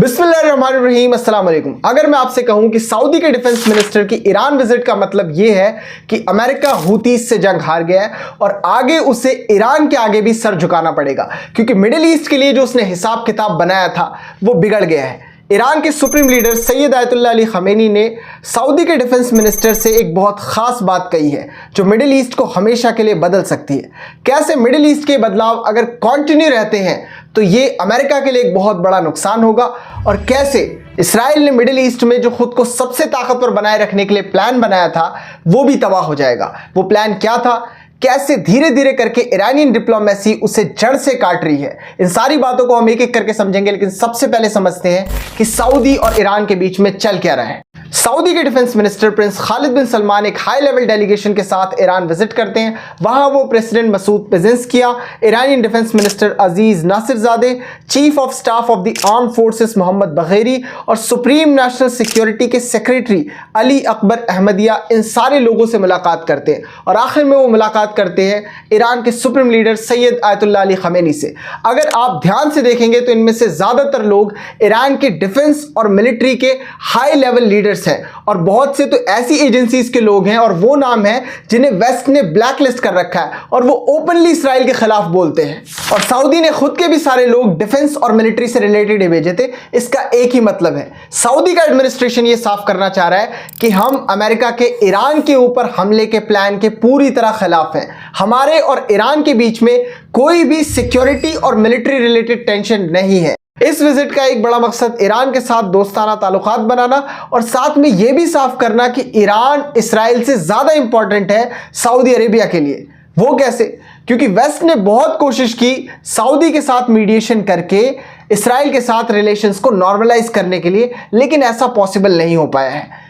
बिस्मिल्लाहिर्रहमानिर्रहीम, अस्सलाम वालेकुम। अगर मैं आपसे कहूं कि सऊदी के डिफेंस मिनिस्टर की ईरान विजिट का मतलब यह है कि अमेरिका हूतीस से जंग हार गया है और आगे उसे ईरान के आगे भी सर झुकाना पड़ेगा, क्योंकि मिडिल ईस्ट के लिए जो उसने हिसाब किताब बनाया था वो बिगड़ गया है। ईरान के supreme leader Syed Ayatollah Ali Khamenei ने सऊदी के डिफेंस मिनिस्टर से एक बहुत खास बात कही है जो मिडिल ईस्ट को हमेशा के लिए बदल सकती है। कैसे मिडिल ईस्ट के बदलाव अगर कंटिन्यू रहते हैं तो ये अमेरिका के लिए एक बहुत बड़ा नुकसान होगा, और कैसे इस्राइल ने मिडिल ईस्ट में जो खुद को सबसे ताकतवर बनाए रखने के लिए प्लान बनाया था वो भी तबाह हो जाएगा। वो प्लान क्या था, कैसे धीरे धीरे करके ईरानियन डिप्लोमेसी उसे जड़ से काट रही है, इन सारी बातों को हम एक एक करके समझेंगे। लेकिन सबसे पहले समझते हैं कि सऊदी और ईरान के बीच में चल क्या रहा है। सऊदी के डिफेंस मिनिस्टर प्रिंस खालिद बिन सलमान एक हाई लेवल डेलीगेशन के साथ ईरान विजिट करते हैं। वहां वो president Masoud Pezeshkian, Iranian defence minister Aziz Nasirzadeh, chief of staff of the arm forces Mohammad Bagheri और सुप्रीम नेशनल सिक्योरिटी के सेक्रेटरी अली अकबर अहमदिया, इन सारे लोगों से मुलाकात करते हैं। और आखिर में वो मुलाकात करते हैं ईरान के supreme leader Syed Ayatollah Ali Khamenei से। अगर आप ध्यान से देखेंगे तो इनमें से ज्यादातर लोग ईरान के डिफेंस और मिलिट्री के हाई लेवल लीडर्स हैं, और बहुत से तो ऐसी एजेंसीज के लोग हैं और वो नाम है जिन्हें वेस्ट ने ब्लैकलिस्ट कर रखा है, और वो ओपनली इस्राइल के खिलाफ बोलते हैं। और सऊदी ने खुद के भी सारे लोग डिफेंस और मिलिट्री से रिलेटेड ही भेजे थे। इसका एक ही मतलब है, सऊदी का एडमिनिस्ट्रेशन ये साफ करना चाह रहा है कि हम अमेरिका के ईरान के ऊपर हमले के प्लान के पूरी तरह खिलाफ हैं। हमारे और ईरान के बीच में कोई भी सिक्योरिटी और मिलिट्री रिलेटेड टेंशन नहीं है। इस विजिट का एक बड़ा मकसद ईरान के साथ दोस्ताना ताल्लुकात बनाना और साथ में यह भी साफ करना कि ईरान इस्राइल से ज्यादा इंपॉर्टेंट है सऊदी अरेबिया के लिए। वो कैसे? क्योंकि वेस्ट ने बहुत कोशिश की सऊदी के साथ मीडिएशन करके इस्राइल के साथ रिलेशंस को नॉर्मलाइज करने के लिए, लेकिन ऐसा पॉसिबल नहीं हो पाया है।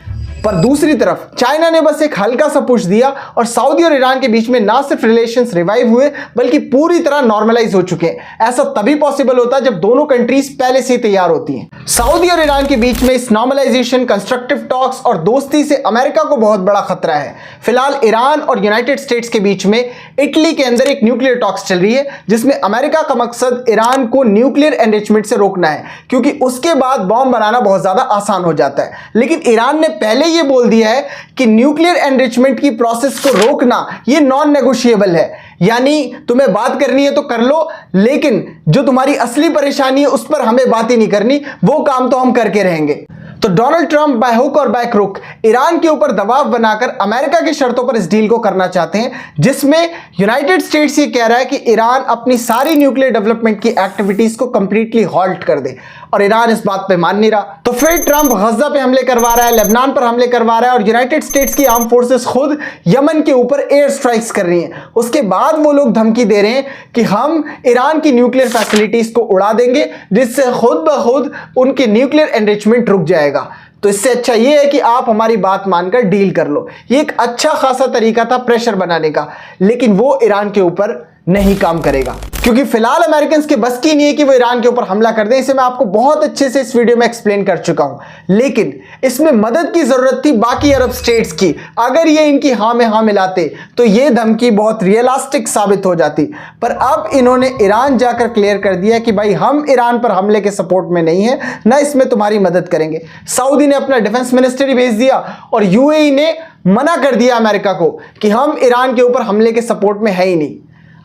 पर दूसरी तरफ चाइना ने बस एक हल्का सा पुश दिया और सऊदी और ईरान के बीच में ना सिर्फ रिलेशंस रिवाइव हुए बल्कि पूरी तरह नॉर्मलाइज हो चुके हैं। ऐसा तभी पॉसिबल होता है जब दोनों कंट्रीज पहले से तैयार होती हैं। सऊदी और ईरान के बीच में इस नॉर्मलाइजेशन, कंस्ट्रक्टिव टॉक्स और दोस्ती से अमेरिका को बहुत बड़ा खतरा है। फिलहाल ईरान और यूनाइटेड स्टेट्स के बीच में इटली के अंदर एक न्यूक्लियर टॉक्स चल रही है, जिसमें अमेरिका का मकसद ईरान को न्यूक्लियर एनरिचमेंट से रोकना है, क्योंकि उसके बाद बॉम्ब बनाना बहुत ज्यादा आसान हो जाता है। लेकिन ईरान ने पहले ये बोल दिया है कि न्यूक्लियर एनरिचमेंट की प्रोसेस को रोकना ये नॉन नेगोशिएबल है, यानी तुम्हें बात करनी है तो कर लो, लेकिन जो तुम्हारी असली परेशानी है उस पर हमें बात ही नहीं करनी, वो काम तो हम करके रहेंगे। तो डोनाल्ड ट्रंप बाय हुक और बाय क्रुक ईरान के ऊपर दबाव बनाकर अमेरिका की शर्तों पर इस डील को करना चाहते हैं, जिसमें यूनाइटेड स्टेट्स ये कह रहा है कि ईरान अपनी सारी न्यूक्लियर डेवलपमेंट की एक्टिविटीज को कंप्लीटली हॉल्ट कर दे, और ईरान इस बात पे मान नहीं रहा। तो फिर ट्रंप गजा पे हमले करवा रहा है, लेबनान पर हमले करवा रहा है, और यूनाइटेड स्टेट्स की आर्म फोर्सेस खुद यमन के ऊपर एयर स्ट्राइक्स कर रही हैं। उसके बाद वो लोग धमकी दे रहे हैं कि हम ईरान की न्यूक्लियर फैसिलिटीज को उड़ा देंगे, जिससे खुद ब खुद उनके न्यूक्लियर एनरिचमेंट रुक जाएगा। तो इससे अच्छा यह है कि आप हमारी बात मानकर डील कर लो। ये एक अच्छा खासा तरीका था प्रेशर बनाने का, लेकिन वो ईरान के ऊपर नहीं काम करेगा, क्योंकि फिलहाल अमेरिकन के बस की नहीं है कि वो ईरान के ऊपर हमला कर दें। इसे मैं आपको बहुत अच्छे से इस वीडियो में एक्सप्लेन कर चुका हूं, लेकिन इसमें मदद की जरूरत थी बाकी अरब स्टेट्स की। अगर ये इनकी हाँ में हाँ मिलाते तो ये धमकी बहुत रियलिस्टिक साबित हो जाती। पर अब इन्होंने ईरान जाकर क्लियर कर दिया कि भाई हम ईरान पर हमले के सपोर्ट में नहीं है, ना इसमें तुम्हारी मदद करेंगे। सऊदी ने अपना डिफेंस मिनिस्टर ही भेज दिया और यूएई ने मना कर दिया अमेरिका को कि हम ईरान के ऊपर हमले के सपोर्ट में है ही नहीं।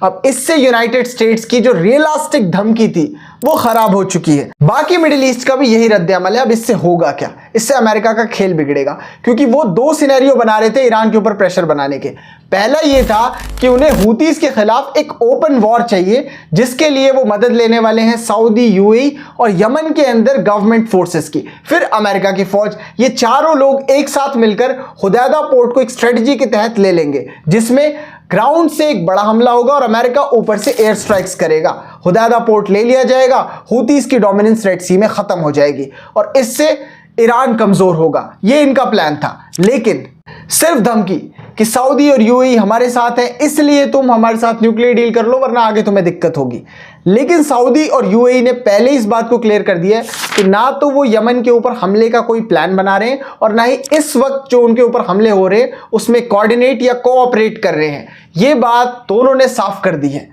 अब इससे यूनाइटेड स्टेट्स की जो रियलिस्टिक धमकी थी वो खराब हो चुकी है। बाकी मिडिल ईस्ट का भी यही रद्द अमल है। अब इससे होगा क्या? इससे अमेरिका का खेल बिगड़ेगा, क्योंकि वो दो सिनेरियो बना रहे थे ईरान के ऊपर प्रेशर बनाने के। पहला ये था कि उन्हें हूतीस के खिलाफ एक ओपन वॉर चाहिए, जिसके लिए वो मदद लेने वाले हैं सऊदी, यूएई और यमन के अंदर गवर्नमेंट फोर्सेस की, फिर अमेरिका की फौज। ये चारों लोग एक साथ मिलकर हुदैदा पोर्ट को एक स्ट्रेटजी के तहत ले लेंगे, जिसमें ग्राउंड से एक बड़ा हमला होगा और अमेरिका ऊपर से एयर स्ट्राइक्स करेगा। हुदैदा पोर्ट ले लिया जाएगा, हूतीस की डोमिनेंस रेड सी में खत्म हो जाएगी और इससे ईरान कमजोर होगा। ये इनका प्लान था। लेकिन सिर्फ धमकी कि सऊदी और यूएई हमारे साथ हैं, इसलिए तुम हमारे साथ न्यूक्लियर डील कर लो वरना आगे तुम्हें दिक्कत होगी। लेकिन सऊदी और यूएई ने पहले इस बात को क्लियर कर दिया है कि ना तो वो यमन के ऊपर हमले का कोई प्लान बना रहे हैं और ना ही इस वक्त जो उनके ऊपर हमले हो रहे हैं उसमें कोऑर्डिनेट या कोऑपरेट कर रहे हैं। ये बात दोनों ने साफ कर दी है।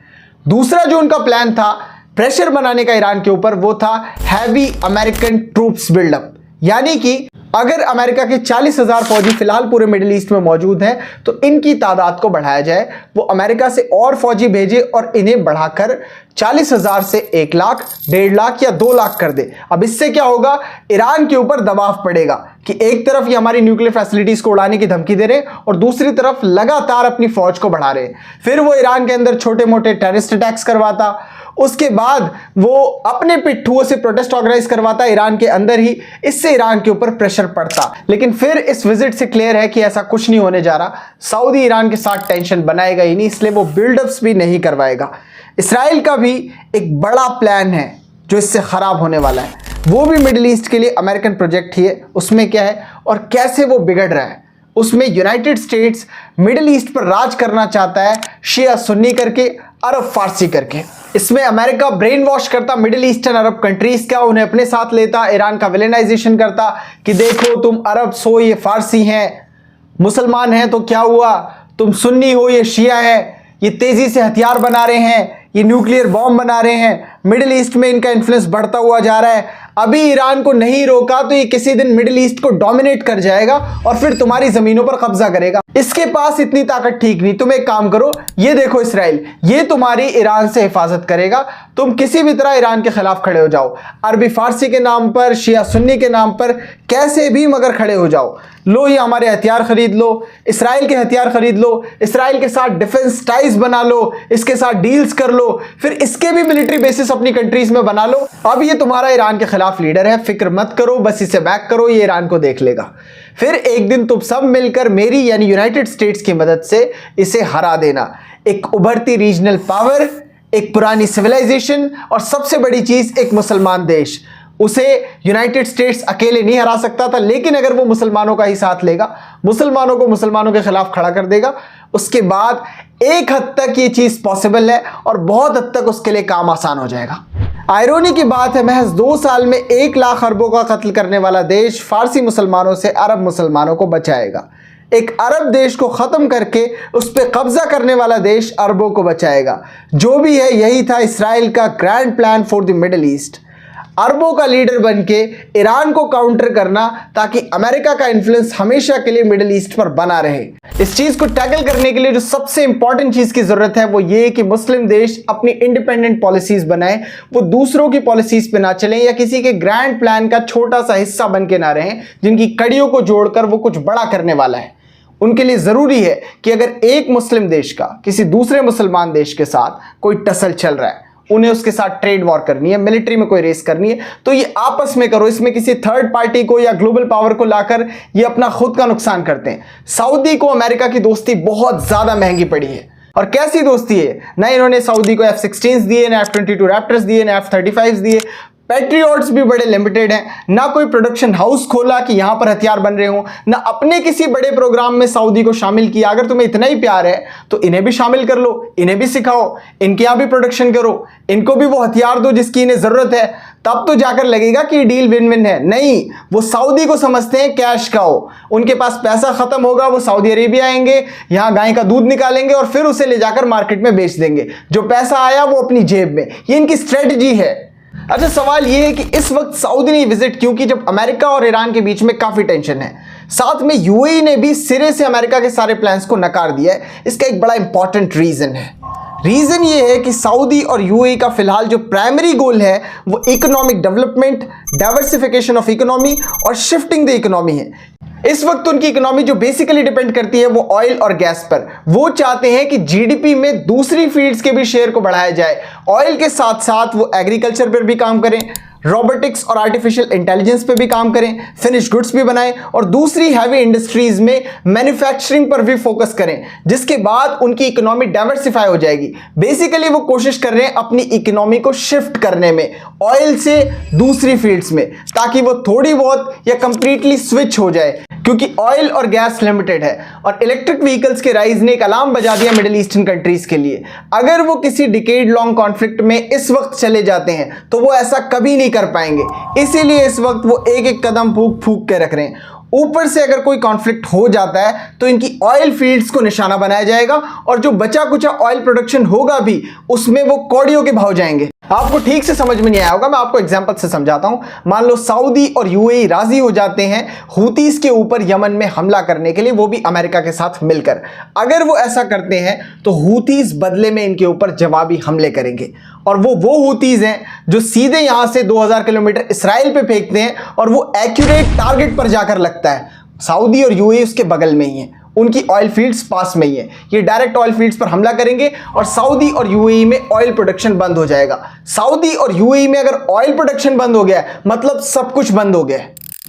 दूसरा जो उनका प्लान था प्रेशर बनाने का ईरान के ऊपर वो था हैवी अमेरिकन ट्रूप्स बिल्डअप। यानी कि अगर अमेरिका के 40,000 फौजी फिलहाल पूरे मिडिल ईस्ट में मौजूद हैं तो इनकी तादाद को बढ़ाया जाए, वो अमेरिका से और फौजी भेजे और इन्हें बढ़ाकर 40,000 से 1 लाख, 1.5 लाख या 2 लाख कर दे। अब इससे क्या होगा, ईरान के ऊपर दबाव पड़ेगा कि एक तरफ ये हमारी न्यूक्लियर फैसिलिटीज को उड़ाने की धमकी दे रहे हैं और दूसरी तरफ लगातार अपनी फौज को बढ़ा रहे हैं। फिर वो ईरान के अंदर छोटे मोटे टेररिस्ट अटैक्स करवाता, उसके बाद वो अपने पिट्ठुओं से प्रोटेस्ट ऑर्गेनाइज करवाता ईरान के अंदर ही, इससे ईरान के ऊपर प्रेशर पड़ता। लेकिन फिर इस विजिट से क्लियर है कि ऐसा कुछ नहीं होने जा रहा। सऊदी ईरान के साथ टेंशन बनाएगा ही नहीं, इसलिए वो बिल्डअप्स भी नहीं करवाएगा। इसराइल का भी एक बड़ा प्लान है जो इससे खराब होने वाला है, वो भी मिडिल ईस्ट के लिए अमेरिकन प्रोजेक्ट ही है। उसमें क्या है और कैसे वो बिगड़ रहा है, उसमें यूनाइटेड स्टेट्स मिडिल ईस्ट पर राज करना चाहता है, शिया सुन्नी करके, अरब फारसी करके। इसमें अमेरिका ब्रेन वॉश करता मिडिल ईस्टर्न अरब कंट्रीज का, उन्हें अपने साथ लेता, ईरान का विलेनाइजेशन करता कि देखो तुम अरब सो ये फारसी हैं, मुसलमान हैं तो क्या हुआ, तुम सुन्नी हो ये शिया है, ये तेजी से हथियार बना रहे हैं, ये न्यूक्लियर बॉम्ब बना रहे हैं, मिडिल ईस्ट में इनका इन्फ्लुएंस बढ़ता हुआ जा रहा है। अभी ईरान को नहीं रोका तो ये किसी दिन मिडिल ईस्ट को डोमिनेट कर जाएगा और फिर तुम्हारी जमीनों पर कब्जा करेगा। इसके पास इतनी ताकत ठीक नहीं। तुम एक काम करो, ये देखो इसराइल, ये तुम्हारी ईरान से हिफाजत करेगा, तुम किसी भी तरह ईरान के खिलाफ खड़े हो जाओ, अरबी फारसी के नाम पर, शिया सुन्नी के नाम पर, कैसे भी मगर खड़े हो जाओ। लो ये हमारे हथियार खरीद लो, इसराइल के हथियार खरीद लो, इसराइल के साथ डिफेंस टाइज बना लो, इसके साथ डील्स कर लो, फिर इसके भी मिलिट्री बेसिस अपनी कंट्रीज में बना लो। अब ये तुम्हारा ईरान के खिलाफ लीडर है, फिक्र मत करो, बस इसे बैक करो, ये ईरान को देख लेगा। फिर एक दिन तुम सब मिलकर मेरी यानी यूनाइटेड स्टेट्स की मदद से इसे हरा देना। एक उभरती रीजनल पावर, एक पुरानी सिविलाइजेशन और सबसे बड़ी चीज एक मुसलमान देश। उसे यूनाइटेड स्टेट्स अकेले नहीं हरा सकता था, लेकिन अगर वो मुसलमानों का ही साथ लेगा, मुसलमानों को मुसलमानों के खिलाफ खड़ा कर देगा, उसके बाद एक हद तक ये चीज पॉसिबल है और बहुत हद तक उसके लिए काम आसान हो जाएगा। आयरोनी की बात है, महज 2 साल में 1 लाख अरबों का कत्ल करने वाला देश फारसी मुसलमानों से अरब मुसलमानों को बचाएगा। एक अरब देश को खत्म करके उस पर कब्जा करने वाला देश अरबों को बचाएगा। जो भी है, यही था इसराइल का grand plan for the middle east. अरबों का लीडर बनके ईरान को काउंटर करना ताकि अमेरिका का इन्फ्लुएंस हमेशा के लिए मिडिल ईस्ट पर बना रहे। इस चीज को टैकल करने के लिए जो सबसे इंपॉर्टेंट चीज की जरूरत है वो ये कि मुस्लिम देश अपनी इंडिपेंडेंट पॉलिसीज बनाएं, वो दूसरों की पॉलिसीज पे ना चलें या किसी के ग्रैंड प्लान का छोटा सा हिस्सा बन के ना रहें जिनकी कड़ियों को जोड़कर वो कुछ बड़ा करने वाला है। उनके लिए जरूरी है कि अगर एक मुस्लिम देश का किसी दूसरे मुसलमान देश के साथ कोई टसल चल रहा है, उन्हें उसके साथ ट्रेड वॉर करनी है, मिलिट्री में कोई रेस करनी है, तो ये आपस में करो। इसमें किसी थर्ड पार्टी को या ग्लोबल पावर को लाकर ये अपना खुद का नुकसान करते हैं। सऊदी को अमेरिका की दोस्ती बहुत ज्यादा महंगी पड़ी है। और कैसी दोस्ती है, ना इन्होंने सऊदी को F-16 दिए, ना F-22 रैप्टर्स दिए, ना F-35 दिए, पैट्रियट्स भी बड़े लिमिटेड हैं, ना कोई प्रोडक्शन हाउस खोला कि यहां पर हथियार बन रहे हो, ना अपने किसी बड़े प्रोग्राम में सऊदी को शामिल किया। अगर तुम्हें इतना ही प्यार है तो इन्हें भी शामिल कर लो, इन्हें भी सिखाओ, इनके यहां भी प्रोडक्शन करो, इनको भी वो हथियार दो जिसकी इन्हें जरूरत है, तब तो जाकर लगेगा कि डील विन विन है। नहीं, वो सऊदी को समझते हैं कैश काओ, उनके पास पैसा खत्म होगा, वो सऊदी अरेबिया आएंगे, यहां गाय का दूध निकालेंगे और फिर उसे ले जाकर मार्केट में बेच देंगे। जो पैसा आया वो अपनी जेब में, ये इनकी स्ट्रेटजी है। अच्छा, सवाल यह है कि इस वक्त सऊदी ने विजिट क्यों की, जब अमेरिका और ईरान के बीच में काफी टेंशन है। साथ में यूएई ने भी सिरे से अमेरिका के सारे प्लान्स को नकार दिया है। इसका एक बड़ा इंपॉर्टेंट रीजन है। रीजन ये है कि सऊदी और यूएई का फिलहाल जो प्राइमरी गोल है वो economic development, diversification of economy और शिफ्टिंग द इकोनॉमी है। इस वक्त उनकी इकोनॉमी जो बेसिकली डिपेंड करती है वो ऑयल और गैस पर। वो चाहते हैं कि जीडीपी में दूसरी फील्ड्स के भी शेयर को बढ़ाया जाए। ऑयल के साथ साथ वो एग्रीकल्चर पर भी काम करें, रोबोटिक्स और आर्टिफिशियल इंटेलिजेंस पे भी काम करें, फिनिश गुड्स भी बनाएं और दूसरी हैवी इंडस्ट्रीज में मैन्युफैक्चरिंग पर भी फोकस करें, जिसके बाद उनकी इकोनॉमी डाइवर्सिफाई हो जाएगी। बेसिकली वो कोशिश कर रहे हैं अपनी इकोनॉमी को शिफ्ट करने में ऑयल से दूसरी फील्ड्स में, ताकि वो थोड़ी बहुत या कंप्लीटली स्विच हो जाए, क्योंकि ऑयल और गैस लिमिटेड है। और इलेक्ट्रिक व्हीकल्स के राइज ने एक अलार्म बजा दिया मिडिल ईस्टर्न कंट्रीज के लिए। अगर वो किसी डिकेड लॉन्ग कॉन्फ्लिक्ट में इस वक्त चले जाते हैं तो वो ऐसा कभी नहीं कर पाएंगे। इसीलिए इस वक्त वो एक एक कदम फूक फूक के रख रहे हैं। ऊपर से अगर कोई कॉन्फ्लिक्ट हो जाता है तो इनकी ऑयल फील्ड्स को निशाना बनाया जाएगा और जो बचा कुचा ऑयल प्रोडक्शन होगा भी उसमें वो कौड़ियों के भाव जाएंगे। आपको ठीक से समझ में नहीं आया होगा, मैं आपको एग्जांपल से समझाता हूं। मान लो सऊदी और यूएई राजी हो जाते हैं हूतीस के ऊपर यमन में हमला करने के लिए, वो भी अमेरिका के साथ मिलकर। अगर वो ऐसा करते हैं तो हूतीस बदले में इनके ऊपर जवाबी हमले करेंगे, और वो हूतीस हैं जो सीधे यहां से 2000 किलोमीटर इसराइल पे फेंकते हैं और वो एक्यूरेट टारगेट पर जाकर लगता है। सऊदी और यूएई उसके बगल में ही है, उनकी ऑयल फील्ड्स पास में ही है, ये डायरेक्ट ऑयल फील्ड्स पर हमला करेंगे और सऊदी और यूएई में ऑयल प्रोडक्शन बंद हो जाएगा। सऊदी और यूएई में अगर ऑयल प्रोडक्शन बंद हो गया मतलब सब कुछ बंद हो गया।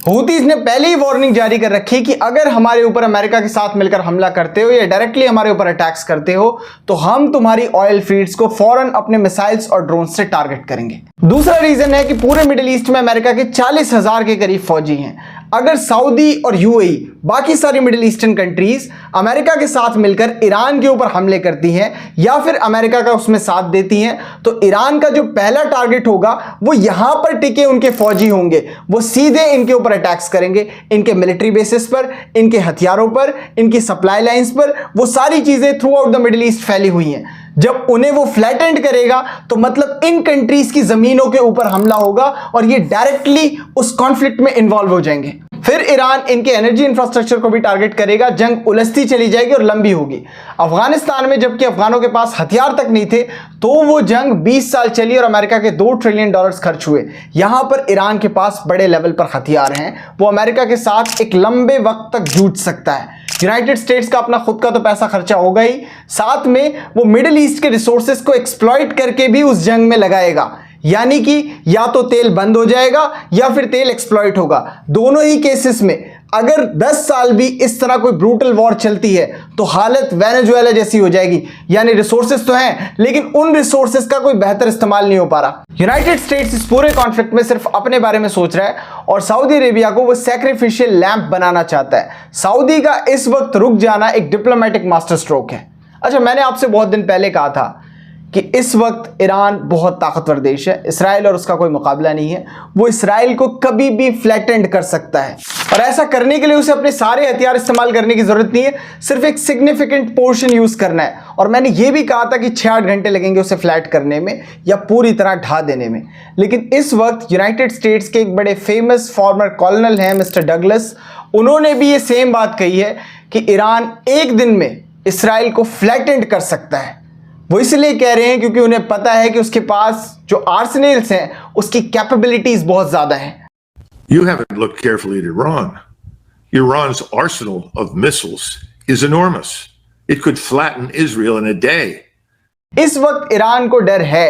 हूतीस ने पहले ही वार्निंग जारी कर रखी कि अगर हमारे ऊपर अमेरिका के साथ मिलकर हमला करते हो या डायरेक्टली हमारे ऊपर अटैक्स करते हो तो हम तुम्हारी ऑयल फील्ड्स को फौरन अपने मिसाइल्स और ड्रोन से टारगेट करेंगे। दूसरा रीजन है कि पूरे मिडिल ईस्ट में अमेरिका के 40,000 के करीब फौजी हैं। अगर सऊदी और यूएई बाकी सारी मिडिल ईस्टर्न कंट्रीज अमेरिका के साथ मिलकर ईरान के ऊपर हमले करती हैं या फिर अमेरिका का उसमें साथ देती हैं तो ईरान का जो पहला टारगेट होगा वो यहां पर टिके उनके फौजी होंगे। वो सीधे इनके ऊपर अटैक्स करेंगे, इनके मिलिट्री बेसिस पर, इनके हथियारों पर, इनकी सप्लाई लाइंस पर। वो सारी चीजें through out the middle east फैली हुई हैं। जब उन्हें वो फ्लैटेंड करेगा तो मतलब इन कंट्रीज की जमीनों के ऊपर हमला होगा और ये डायरेक्टली उस कॉन्फ्लिक्ट में इन्वॉल्व हो जाएंगे। फिर ईरान इनके एनर्जी इंफ्रास्ट्रक्चर को भी टारगेट करेगा, जंग उलझती चली जाएगी और लंबी होगी। अफगानिस्तान में जबकि अफगानों के पास हथियार तक नहीं थे तो वो जंग 20 साल चली और अमेरिका के $2 ट्रिलियन खर्च हुए। यहां पर ईरान के पास बड़े लेवल पर हथियार हैं, वो अमेरिका के साथ एक लंबे वक्त तक जूझ सकता है। यूनाइटेड स्टेट्स का अपना खुद का तो पैसा खर्चा होगा ही, साथ में वो मिडिल ईस्ट के रिसोर्सेज को एक्सप्लॉइट करके भी उस जंग में लगाएगा। यानी कि या तो तेल बंद हो जाएगा या फिर तेल एक्सप्लॉइट होगा। दोनों ही केसेस में अगर 10 साल भी इस तरह कोई ब्रूटल वॉर चलती है तो हालत वेनेजुएला जैसी हो जाएगी। यानी रिसोर्सेज तो हैं लेकिन उन रिसोर्सेज का कोई बेहतर इस्तेमाल नहीं हो पा रहा। यूनाइटेड स्टेट्स इस पूरे कॉन्फ्लिक्ट में सिर्फ अपने बारे में सोच रहा है और सऊदी अरेबिया को वो सैक्रिफिशियल लैंप बनाना चाहता है। सऊदी का इस वक्त रुक जाना एक डिप्लोमेटिक मास्टर स्ट्रोक है। अच्छा, मैंने आपसे बहुत दिन पहले कहा था कि इस वक्त ईरान बहुत ताकतवर देश है, इसराइल और उसका कोई मुकाबला नहीं है। वो इसराइल को कभी भी फ्लैटेंड कर सकता है और ऐसा करने के लिए उसे अपने सारे हथियार इस्तेमाल करने की जरूरत नहीं है, सिर्फ एक सिग्निफिकेंट पोर्शन यूज करना है। और मैंने ये भी कहा था कि 6-8 घंटे लगेंगे उसे फ्लैट करने में या पूरी तरह ढा देने में। लेकिन इस वक्त यूनाइटेड स्टेट्स के एक बड़े फेमस फॉर्मर कॉलोनल हैं मिस्टर डगलस, उन्होंने भी ये सेम बात कही है कि ईरान एक दिन में इसराइल को फ्लैटेंड कर सकता है। वो इसलिए कह रहे हैं क्योंकि उन्हें पता है कि उसके पास जो आर्सेनल्स हैं उसकी कैपेबिलिटीज बहुत ज्यादा हैं। You haven't looked carefully at Iran. Iran's arsenal of missiles is enormous. It could flatten Israel in a day. इस वक्त ईरान को डर है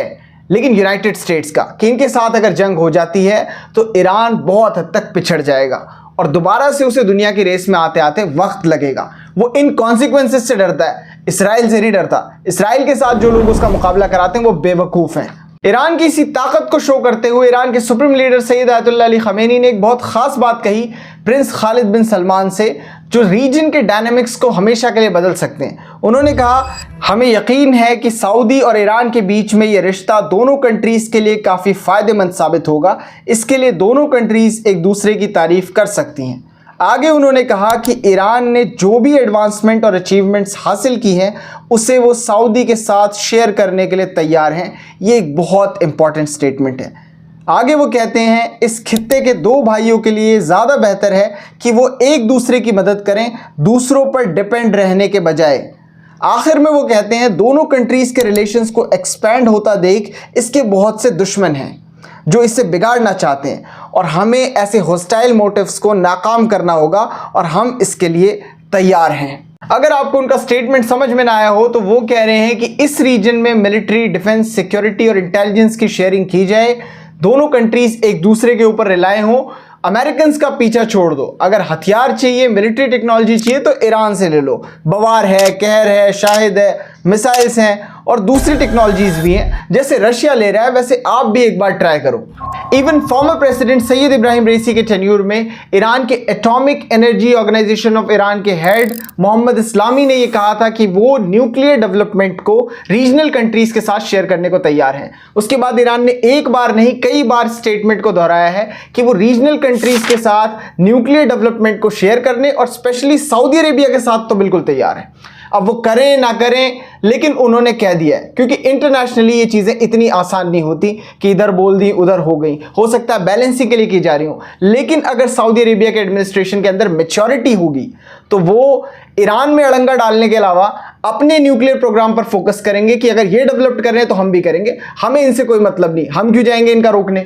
लेकिन यूनाइटेड स्टेट्स का कि इनके साथ अगर जंग हो जाती है तो ईरान बहुत हद तक पिछड़ जाएगा और दोबारा से उसे दुनिया की रेस में आते आते वक्त लगेगा। वो इन कॉन्सिक्वेंसेस से डरता है, इसराइल से नहीं डरता। इसराइल के साथ जो लोग उसका मुकाबला कराते हैं वो बेवकूफ हैं। ईरान की इसी ताकत को शो करते हुए ईरान के supreme leader Syed Ayatollah Ali Khamenei ने एक बहुत खास बात कही प्रिंस खालिद बिन सलमान से, जो रीजन के डायनामिक्स को हमेशा के लिए बदल सकते हैं। उन्होंने कहा, हमें यकीन है कि सऊदी और ईरान के बीच में ये रिश्ता दोनों कंट्रीज के लिए काफ़ी फ़ायदेमंद साबित होगा। इसके लिए दोनों कंट्रीज एक दूसरे की तारीफ कर सकती हैं। आगे उन्होंने कहा कि ईरान ने जो भी एडवांसमेंट और अचीवमेंट्स हासिल की हैं उसे वो सऊदी के साथ शेयर करने के लिए तैयार हैं। ये एक बहुत इंपॉर्टेंट स्टेटमेंट है। आगे वो कहते हैं इस खित्ते के दो भाइयों के लिए ज़्यादा बेहतर है कि वो एक दूसरे की मदद करें दूसरों पर डिपेंड रहने के बजाय। आखिर में वो कहते हैं दोनों कंट्रीज़ के रिलेशंस को एक्सपैंड होता देख इसके बहुत से दुश्मन हैं जो इसे बिगाड़ना चाहते हैं और हमें ऐसे हॉस्टाइल मोटिव्स को नाकाम करना होगा और हम इसके लिए तैयार हैं। अगर आपको उनका स्टेटमेंट समझ में ना आया हो तो वो कह रहे हैं कि इस रीजन में मिलिट्री, डिफेंस, सिक्योरिटी और इंटेलिजेंस की शेयरिंग की जाए, दोनों कंट्रीज एक दूसरे के ऊपर रिलाय हो। अमेरिकन का पीछा छोड़ दो, अगर हथियार चाहिए, मिलिट्री टेक्नोलॉजी चाहिए तो ईरान से ले लो। बवार है, कहर है, शाहिद है, मिसाइल्स हैं और दूसरी टेक्नोलॉजीज भी हैं। जैसे रशिया ले रहा है वैसे आप भी एक बार ट्राई करो। Even former president Sayyid Ebrahim Raisi के टेन्यूर में ईरान के atomic energy organisation of Iran के हेड मोहम्मद इस्लामी ने यह कहा था कि वो न्यूक्लियर डेवलपमेंट को रीजनल कंट्रीज के साथ शेयर करने को तैयार हैं। उसके बाद ईरान ने एक बार नहीं कई बार स्टेटमेंट को दोहराया है कि वो रीजनल कंट्रीज के साथ न्यूक्लियर डेवलपमेंट को शेयर करने और स्पेशली सऊदी अरेबिया के साथ तो बिल्कुल तैयार है। अब वो करें ना करें, लेकिन उन्होंने कह दिया है, क्योंकि इंटरनेशनली ये चीज़ें इतनी आसान नहीं होती कि इधर बोल दी उधर हो गई। हो सकता है बैलेंसिंग के लिए की जा रही हो, लेकिन अगर सऊदी अरेबिया के एडमिनिस्ट्रेशन के अंदर मैच्योरिटी होगी तो वो ईरान में अड़ंगा डालने के अलावा अपने न्यूक्लियर प्रोग्राम पर फोकस करेंगे कि अगर ये डेवलप कर रहे हैं तो हम भी करेंगे, हमें इनसे कोई मतलब नहीं, हम क्यों जाएंगे इनका रोकने।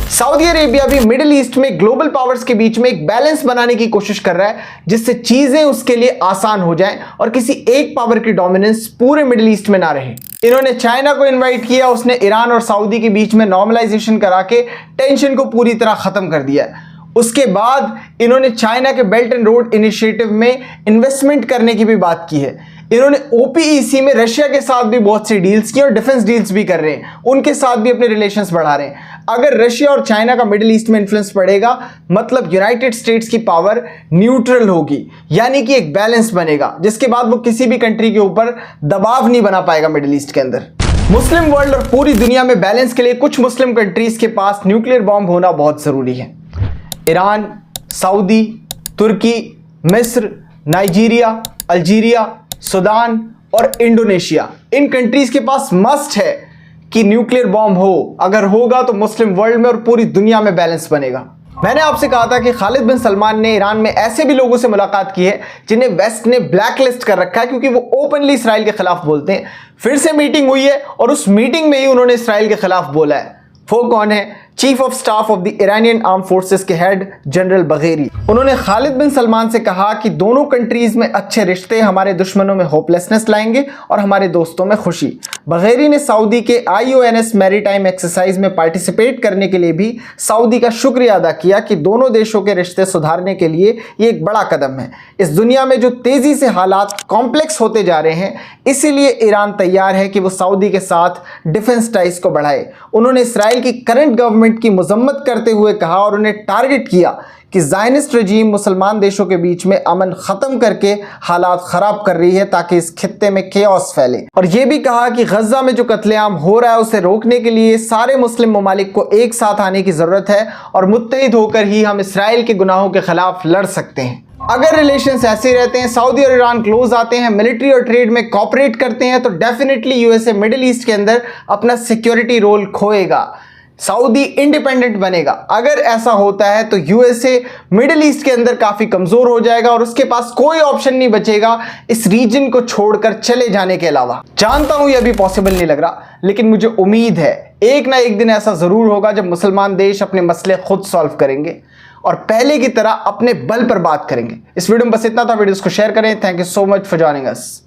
सऊदी अरेबिया भी मिडिल ईस्ट में ग्लोबल पावर्स के बीच में एक बैलेंस बनाने की कोशिश कर रहा है, जिससे चीजें उसके लिए आसान हो जाएं और किसी एक पावर की डोमिनेंस पूरे मिडिल ईस्ट में ना रहे। इन्होंने चाइना को इनवाइट किया, उसने ईरान और सऊदी के बीच में नॉर्मलाइजेशन करा के टेंशन को पूरी तरह खत्म कर दिया है। उसके बाद इन्होंने चाइना के बेल्ट एंड रोड इनिशिएटिव में इन्वेस्टमेंट करने की भी बात की है। इन्होंने ओपीईसी में रशिया के साथ भी बहुत सी डील्स की और डिफेंस डील्स भी कर रहे हैं, उनके साथ भी अपने रिलेशंस बढ़ा रहे हैं। अगर रशिया और चाइना का मिडिल ईस्ट में इन्फ्लुएंस पड़ेगा, मतलब यूनाइटेड स्टेट्स की पावर न्यूट्रल होगी, यानी कि एक बैलेंस बनेगा, जिसके बाद वो किसी भी कंट्री के ऊपर दबाव नहीं बना पाएगा मिडिल ईस्ट के अंदर। मुस्लिम वर्ल्ड और पूरी दुनिया में बैलेंस के लिए कुछ मुस्लिम कंट्रीज के पास न्यूक्लियर बॉम्ब होना बहुत जरूरी है। ईरान, सऊदी, तुर्की, मिस्र, नाइजीरिया, अल्जीरिया, सूडान और इंडोनेशिया, इन कंट्रीज के पास मस्ट है कि न्यूक्लियर बॉम्ब हो। अगर होगा तो मुस्लिम वर्ल्ड में और पूरी दुनिया में बैलेंस बनेगा। मैंने आपसे कहा था कि खालिद बिन सलमान ने ईरान में ऐसे भी लोगों से मुलाकात की है जिन्हें वेस्ट ने ब्लैक लिस्ट कर रखा है, क्योंकि वो ओपनली इसराइल के खिलाफ बोलते हैं। फिर से मीटिंग हुई है और उस मीटिंग में ही उन्होंने इसराइल के खिलाफ बोला है। वो कौन है? Chief of staff of the Iranian arm forces के हेड जनरल बगेरी। उन्होंने खालिद बिन सलमान से कहा कि दोनों कंट्रीज में अच्छे रिश्ते हमारे दुश्मनों में होपलेसनेस लाएंगे और हमारे दोस्तों में खुशी। बगेरी ने सऊदी के IONS मैरीटाइम एक्सरसाइज में पार्टिसिपेट करने के लिए भी सऊदी का शुक्रिया अदा किया कि दोनों देशों के रिश्ते सुधारने के लिए ये एक बड़ा कदम है। इस दुनिया में जो तेजी से हालात कॉम्प्लेक्स होते जा रहे हैं, इसीलिए ईरान तैयार है कि वो सऊदी के साथ डिफेंस टाइज को बढ़ाए। उन्होंने इसराइल की करंट गवर्नमेंट की मजम्मत करते हुए कहा और उन्हें टारगेट किया कि ज़ायनिस्ट रजीम मुसलमान देशों के बीच में अमन खत्म करके हालात खराब कर रही है ताकि इस खित्ते में केओस फैले। और यह भी कहा कि गजा में जो कत्लेआम हो रहा है उसे रोकने के लिए सारे मुस्लिम ममालिक को एक साथ आने की जरूरत है और मुत्तहिद होकर ही हम इसराइल के गुनाहों के खिलाफ लड़ सकते हैं। अगर रिलेशंस ऐसे रहते हैं, सऊदी और ईरान क्लोज आते हैं, मिलिट्री और ट्रेड में कॉपरेट करते हैं, तो डेफिनेटली यूएसए मिडिल ईस्ट के अंदर अपना सिक्योरिटी रोल खोएगा, सऊदी इंडिपेंडेंट बनेगा। अगर ऐसा होता है तो यूएसए मिडिल ईस्ट के अंदर काफी कमजोर हो जाएगा और उसके पास कोई ऑप्शन नहीं बचेगा इस रीजन को छोड़कर चले जाने के अलावा। जानता हूं यह भी पॉसिबल नहीं लग रहा, लेकिन मुझे उम्मीद है एक ना एक दिन ऐसा जरूर होगा जब मुसलमान देश अपने मसले खुद सॉल्व करेंगे और पहले की तरह अपने बल पर बात करेंगे। इस वीडियो में बस इतना था। वीडियोस को शेयर करें। Thank you so much for joining us.